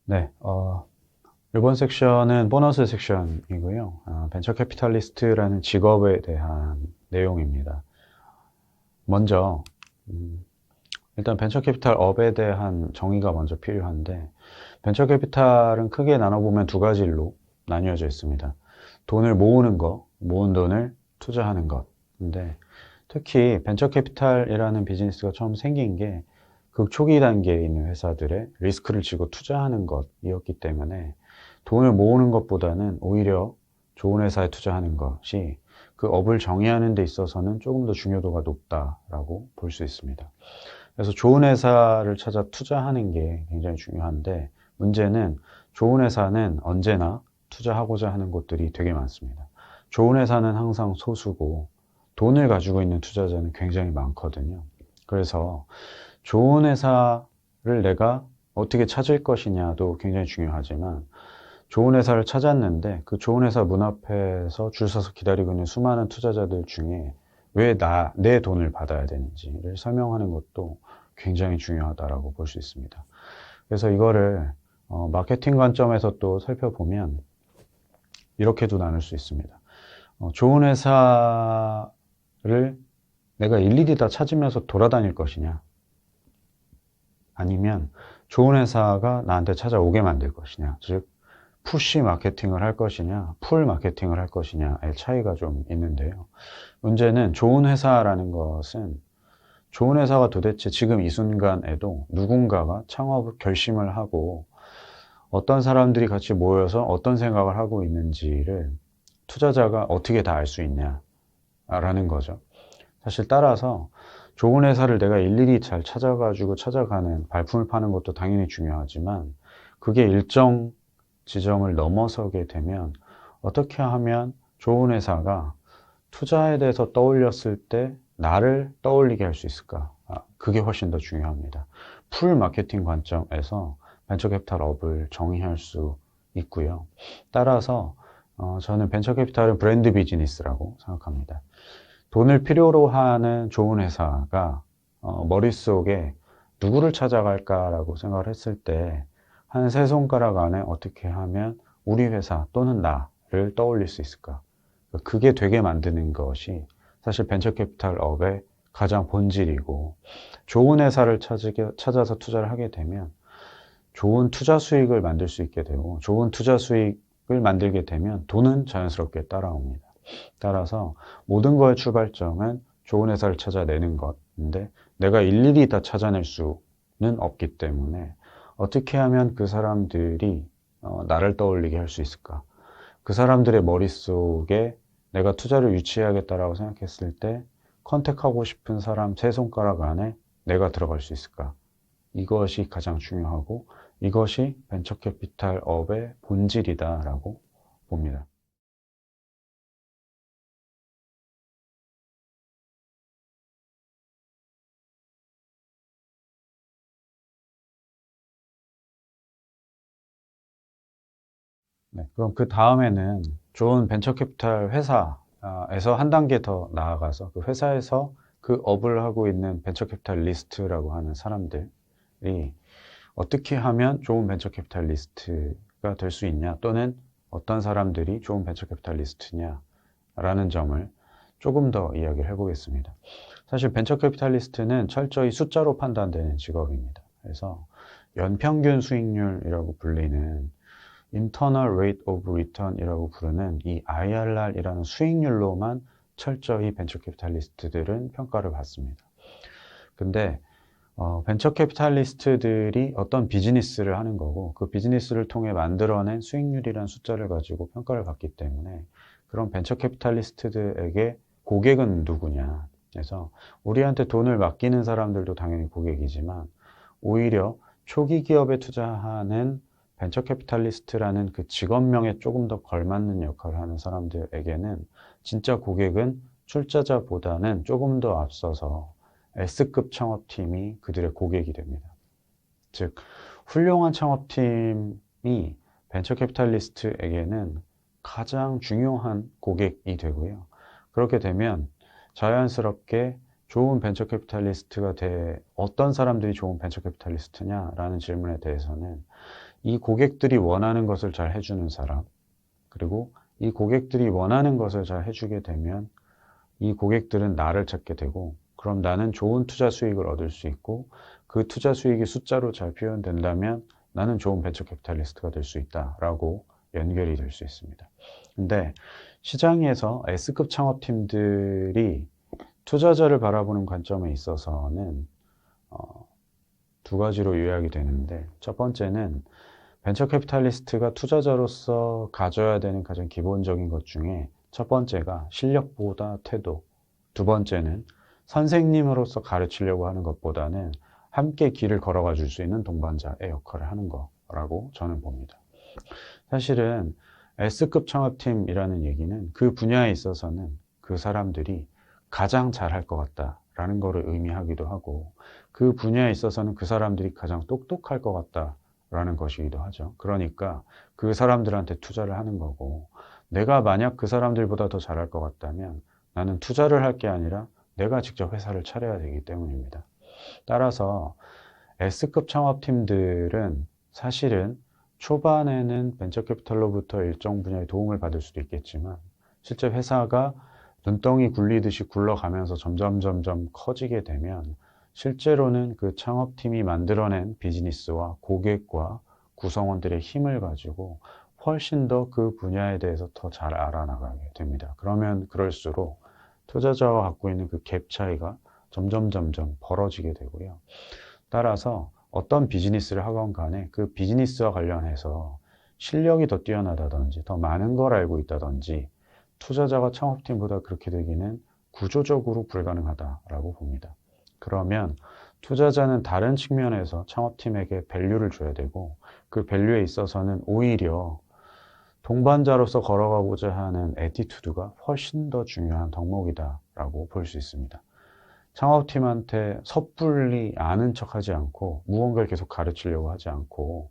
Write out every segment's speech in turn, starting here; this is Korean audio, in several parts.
네, 이번 섹션은 보너스 섹션이고요. 벤처 캐피탈리스트라는 직업에 대한 내용입니다. 먼저, 일단 벤처 캐피탈 업에 대한 정의가 먼저 필요한데, 벤처 캐피탈은 크게 나눠보면 두 가지로 나뉘어져 있습니다. 돈을 모으는 거, 모은 돈을 투자하는 것. 근데 특히 벤처 캐피탈이라는 비즈니스가 처음 생긴 게 극초기 단계에 있는 회사들의 리스크를 지고 투자하는 것이었기 때문에 돈을 모으는 것보다는 오히려 좋은 회사에 투자하는 것이 그 업을 정의하는 데 있어서는 조금 더 중요도가 높다라고 볼 수 있습니다. 그래서 좋은 회사를 찾아 투자하는 게 굉장히 중요한데, 문제는 좋은 회사는 언제나 투자하고자 하는 곳들이 되게 많습니다. 좋은 회사는 항상 소수고 돈을 가지고 있는 투자자는 굉장히 많거든요. 그래서 좋은 회사를 내가 어떻게 찾을 것이냐도 굉장히 중요하지만, 좋은 회사를 찾았는데 그 좋은 회사 문 앞에서 줄 서서 기다리고 있는 수많은 투자자들 중에 왜 내 돈을 받아야 되는지를 설명하는 것도 굉장히 중요하다라고 볼 수 있습니다. 그래서 이거를 마케팅 관점에서 또 살펴보면 이렇게도 나눌 수 있습니다. 좋은 회사를 내가 일일이 다 찾으면서 돌아다닐 것이냐, 아니면 좋은 회사가 나한테 찾아오게 만들 것이냐, 즉 푸시 마케팅을 할 것이냐, 풀 마케팅을 할 것이냐의 차이가 좀 있는데요. 문제는 좋은 회사라는 것은, 좋은 회사가 도대체 지금 이 순간에도 누군가가 창업 결심을 하고 어떤 사람들이 같이 모여서 어떤 생각을 하고 있는지를 투자자가 어떻게 다 알 수 있냐라는 거죠. 사실 따라서 좋은 회사를 내가 일일이 잘 찾아가는 발품을 파는 것도 당연히 중요하지만, 그게 일정 지점을 넘어서게 되면 어떻게 하면 좋은 회사가 투자에 대해서 떠올렸을 때 나를 떠올리게 할 수 있을까? 그게 훨씬 더 중요합니다. 풀 마케팅 관점에서 벤처 캐피탈 업을 정의할 수 있고요. 따라서 저는 벤처 캐피탈은 브랜드 비즈니스라고 생각합니다. 돈을 필요로 하는 좋은 회사가 머릿속에 누구를 찾아갈까라고 생각을 했을 때 한 세 손가락 안에 어떻게 하면 우리 회사 또는 나를 떠올릴 수 있을까? 그게 되게 만드는 것이 사실 벤처 캐피탈 업의 가장 본질이고, 좋은 회사를 찾아서 투자를 하게 되면 좋은 투자 수익을 만들 수 있게 되고, 좋은 투자 수익을 만들게 되면 돈은 자연스럽게 따라옵니다. 따라서 모든 거의 출발점은 좋은 회사를 찾아내는 것인데, 내가 일일이 다 찾아낼 수는 없기 때문에 어떻게 하면 그 사람들이 나를 떠올리게 할 수 있을까? 그 사람들의 머릿속에 내가 투자를 유치해야겠다라고 생각했을 때 컨택하고 싶은 사람 세 손가락 안에 내가 들어갈 수 있을까? 이것이 가장 중요하고, 이것이 벤처 캐피탈 업의 본질이다라고 봅니다. 네, 그럼 그 다음에는 좋은 벤처 캐피탈 회사에서 한 단계 더 나아가서 그 회사에서 그 업을 하고 있는 벤처 캐피탈리스트라고 하는 사람들이 어떻게 하면 좋은 벤처 캐피탈리스트가 될 수 있냐, 또는 어떤 사람들이 좋은 벤처 캐피탈리스트냐라는 점을 조금 더 이야기를 해보겠습니다. 사실 벤처 캐피탈리스트는 철저히 숫자로 판단되는 직업입니다. 그래서 연평균 수익률이라고 불리는 Internal Rate of Return이라고 부르는 이 IRR이라는 수익률로만 철저히 벤처 캐피탈리스트들은 평가를 받습니다. 근데 벤처 캐피탈리스트들이 어떤 비즈니스를 하는 거고, 그 비즈니스를 통해 만들어낸 수익률이라는 숫자를 가지고 평가를 받기 때문에, 그런 벤처 캐피탈리스트들에게 고객은 누구냐, 그래서 우리한테 돈을 맡기는 사람들도 당연히 고객이지만, 오히려 초기 기업에 투자하는 벤처 캐피탈리스트라는 그 직업명에 조금 더 걸맞는 역할을 하는 사람들에게는 진짜 고객은 출자자보다는 조금 더 앞서서 S급 창업팀이 그들의 고객이 됩니다. 즉, 훌륭한 창업팀이 벤처 캐피탈리스트에게는 가장 중요한 고객이 되고요. 그렇게 되면 자연스럽게 좋은 벤처 캐피탈리스트가 어떤 사람들이 좋은 벤처 캐피탈리스트냐라는 질문에 대해서는 이 고객들이 원하는 것을 잘 해주는 사람, 그리고 이 고객들이 원하는 것을 잘 해주게 되면 이 고객들은 나를 찾게 되고, 그럼 나는 좋은 투자 수익을 얻을 수 있고, 그 투자 수익이 숫자로 잘 표현된다면 나는 좋은 벤처 캐피탈리스트가 될 수 있다라고 연결이 될 수 있습니다. 근데 시장에서 S급 창업팀들이 투자자를 바라보는 관점에 있어서는 두 가지로 요약이 되는데, 첫 번째는 벤처 캐피탈리스트가 투자자로서 가져야 되는 가장 기본적인 것 중에 첫 번째가 실력보다 태도, 두 번째는 선생님으로서 가르치려고 하는 것보다는 함께 길을 걸어가 줄 수 있는 동반자의 역할을 하는 거라고 저는 봅니다. 사실은 S급 창업팀이라는 얘기는 그 분야에 있어서는 그 사람들이 가장 잘할 것 같다라는 것을 의미하기도 하고, 그 분야에 있어서는 그 사람들이 가장 똑똑할 것 같다라는 것이기도 하죠. 그러니까 그 사람들한테 투자를 하는 거고, 내가 만약 그 사람들보다 더 잘할 것 같다면 나는 투자를 할 게 아니라 내가 직접 회사를 차려야 되기 때문입니다. 따라서 S급 창업팀들은 사실은 초반에는 벤처캐피탈로부터 일정 분야의 도움을 받을 수도 있겠지만, 실제 회사가 눈덩이 굴리듯이 굴러가면서 점점 커지게 되면 실제로는 그 창업팀이 만들어낸 비즈니스와 고객과 구성원들의 힘을 가지고 훨씬 더 그 분야에 대해서 더 잘 알아나가게 됩니다. 그러면 그럴수록 투자자와 갖고 있는 그 갭 차이가 점점 벌어지게 되고요. 따라서 어떤 비즈니스를 하건 간에 그 비즈니스와 관련해서 실력이 더 뛰어나다든지 더 많은 걸 알고 있다든지 투자자가 창업팀보다 그렇게 되기는 구조적으로 불가능하다라고 봅니다. 그러면 투자자는 다른 측면에서 창업팀에게 밸류를 줘야 되고, 그 밸류에 있어서는 오히려 동반자로서 걸어가고자 하는 애티튜드가 훨씬 더 중요한 덕목이다라고 볼 수 있습니다. 창업팀한테 섣불리 아는 척하지 않고 무언가를 계속 가르치려고 하지 않고,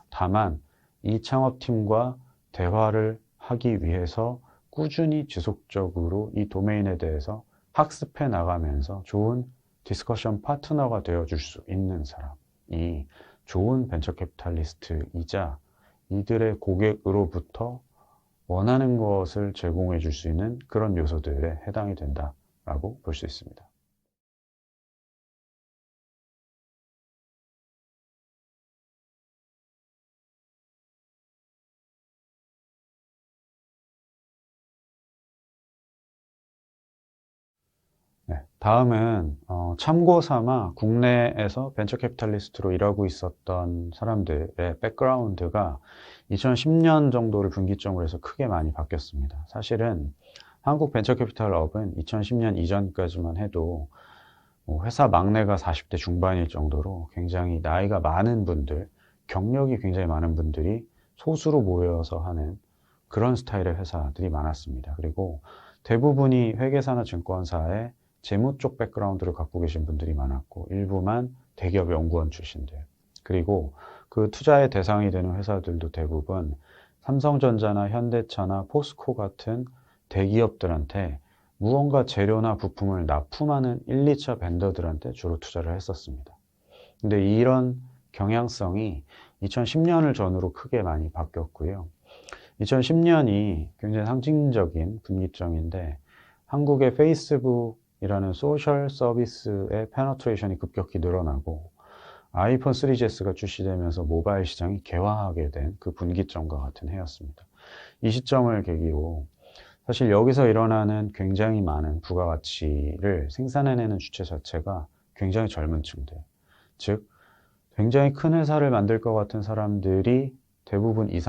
다만 이 창업팀과 대화를 하기 위해서 꾸준히 지속적으로 이 도메인에 대해서 학습해 나가면서 좋은 디스커션 파트너가 되어줄 수 있는 사람이 좋은 벤처 캐피탈리스트이자 이들의 고객으로부터 원하는 것을 제공해 줄 수 있는 그런 요소들에 해당이 된다라고 볼 수 있습니다. 네, 다음은 참고 삼아 국내에서 벤처 캐피탈리스트로 일하고 있었던 사람들의 백그라운드가 2010년 정도를 분기점으로 해서 크게 많이 바뀌었습니다. 사실은 한국 벤처 캐피탈업은 2010년 이전까지만 해도 회사 막내가 40대 중반일 정도로 굉장히 나이가 많은 분들, 경력이 굉장히 많은 분들이 소수로 모여서 하는 그런 스타일의 회사들이 많았습니다. 그리고 대부분이 회계사나 증권사의 재무 쪽 백그라운드를 갖고 계신 분들이 많았고, 일부만 대기업 연구원 출신들, 그리고 그 투자의 대상이 되는 회사들도 대부분 삼성전자나 현대차나 포스코 같은 대기업들한테 무언가 재료나 부품을 납품하는 1, 2차 벤더들한테 주로 투자를 했었습니다. 근데 이런 경향성이 2010년을 전후로 크게 많이 바뀌었고요. 2010년이 굉장히 상징적인 분기점인데, 한국의 페이스북이라는 소셜 서비스의 페너트레이션이 급격히 늘어나고 아이폰 3GS가 출시되면서 모바일 시장이 개화하게 된 그 분기점과 같은 해였습니다. 이 시점을 계기로 사실 여기서 일어나는 굉장히 많은 부가가치를 생산해내는 주체 자체가 굉장히 젊은 층들, 즉 굉장히 큰 회사를 만들 것 같은 사람들이 대부분 20,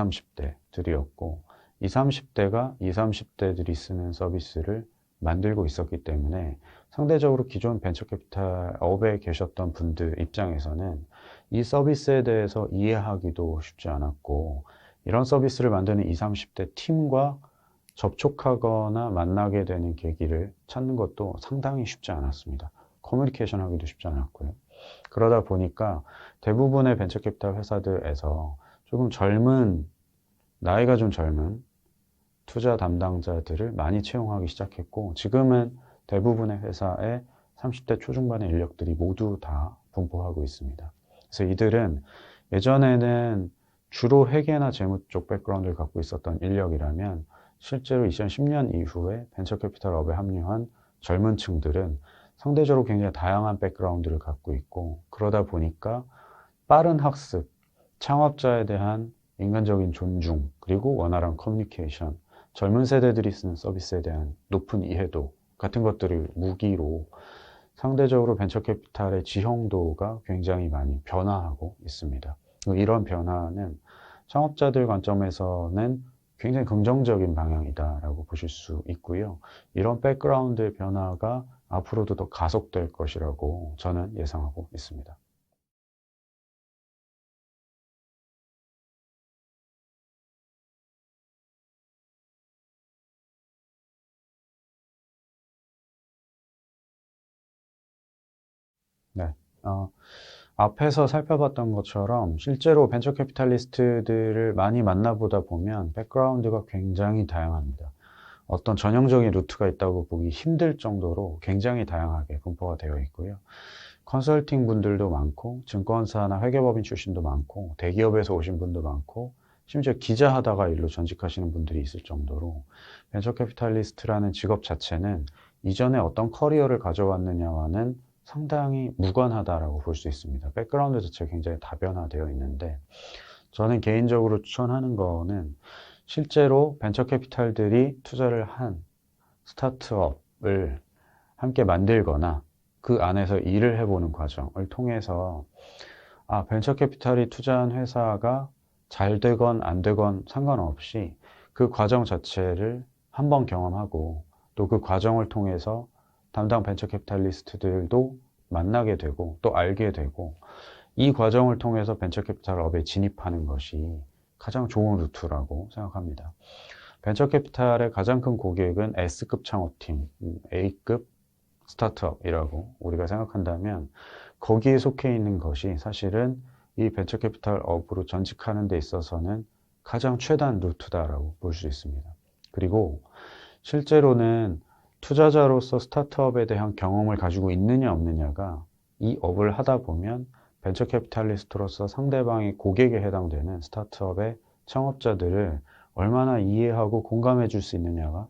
30대들이었고, 20, 30대가 20, 30대들이 쓰는 서비스를 만들고 있었기 때문에 상대적으로 기존 벤처캐피탈업에 계셨던 분들 입장에서는 이 서비스에 대해서 이해하기도 쉽지 않았고, 이런 서비스를 만드는 20, 30대 팀과 접촉하거나 만나게 되는 계기를 찾는 것도 상당히 쉽지 않았습니다. 커뮤니케이션 하기도 쉽지 않았고요. 그러다 보니까 대부분의 벤처캐피탈 회사들에서 조금 나이가 좀 젊은 투자 담당자들을 많이 채용하기 시작했고, 지금은 대부분의 회사에 30대 초중반의 인력들이 모두 다 분포하고 있습니다. 그래서 이들은 예전에는 주로 회계나 재무 쪽 백그라운드를 갖고 있었던 인력이라면 실제로 2010년 이후에 벤처캐피탈업에 합류한 젊은 층들은 상대적으로 굉장히 다양한 백그라운드를 갖고 있고, 그러다 보니까 빠른 학습, 창업자에 대한 인간적인 존중, 그리고 원활한 커뮤니케이션, 젊은 세대들이 쓰는 서비스에 대한 높은 이해도 같은 것들을 무기로 상대적으로 벤처캐피탈의 지형도가 굉장히 많이 변화하고 있습니다. 이런 변화는 창업자들 관점에서는 굉장히 긍정적인 방향이다라고 보실 수 있고요. 이런 백그라운드의 변화가 앞으로도 더 가속될 것이라고 저는 예상하고 있습니다. 네. 앞에서 살펴봤던 것처럼 실제로 벤처 캐피탈리스트들을 많이 만나보다 보면 백그라운드가 굉장히 다양합니다. 어떤 전형적인 루트가 있다고 보기 힘들 정도로 굉장히 다양하게 분포가 되어 있고요. 컨설팅 분들도 많고, 증권사나 회계법인 출신도 많고, 대기업에서 오신 분도 많고, 심지어 기자하다가 일로 전직하시는 분들이 있을 정도로 벤처 캐피탈리스트라는 직업 자체는 이전에 어떤 커리어를 가져왔느냐와는 상당히 무관하다라고 볼 수 있습니다. 백그라운드 자체가 굉장히 다변화되어 있는데, 저는 개인적으로 추천하는 거는 실제로 벤처 캐피탈들이 투자를 한 스타트업을 함께 만들거나 그 안에서 일을 해보는 과정을 통해서 벤처 캐피탈이 투자한 회사가 잘 되건 안 되건 상관없이 그 과정 자체를 한번 경험하고, 또 그 과정을 통해서 담당 벤처 캐피탈리스트들도 만나게 되고 또 알게 되고, 이 과정을 통해서 벤처 캐피탈업에 진입하는 것이 가장 좋은 루트라고 생각합니다. 벤처 캐피탈의 가장 큰 고객은 S급 창업팀, A급 스타트업이라고 우리가 생각한다면, 거기에 속해 있는 것이 사실은 이 벤처 캐피탈업으로 전직하는 데 있어서는 가장 최단 루트다라고 볼 수 있습니다. 그리고 실제로는 투자자로서 스타트업에 대한 경험을 가지고 있느냐 없느냐가 이 업을 하다 보면 벤처 캐피탈리스트로서 상대방의 고객에 해당되는 스타트업의 창업자들을 얼마나 이해하고 공감해 줄 수 있느냐가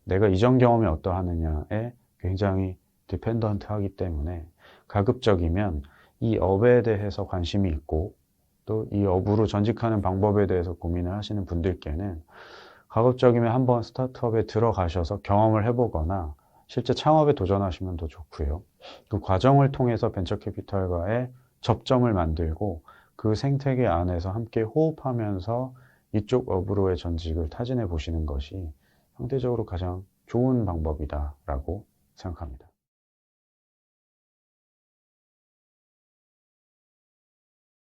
내가 이전 경험이 어떠하느냐에 굉장히 디펜던트 하기 때문에, 가급적이면 이 업에 대해서 관심이 있고 또 이 업으로 전직하는 방법에 대해서 고민을 하시는 분들께는 가급적이면 한번 스타트업에 들어가셔서 경험을 해보거나 실제 창업에 도전하시면 더 좋고요. 그 과정을 통해서 벤처 캐피탈과의 접점을 만들고 그 생태계 안에서 함께 호흡하면서 이쪽 업으로의 전직을 타진해 보시는 것이 상대적으로 가장 좋은 방법이다라고 생각합니다.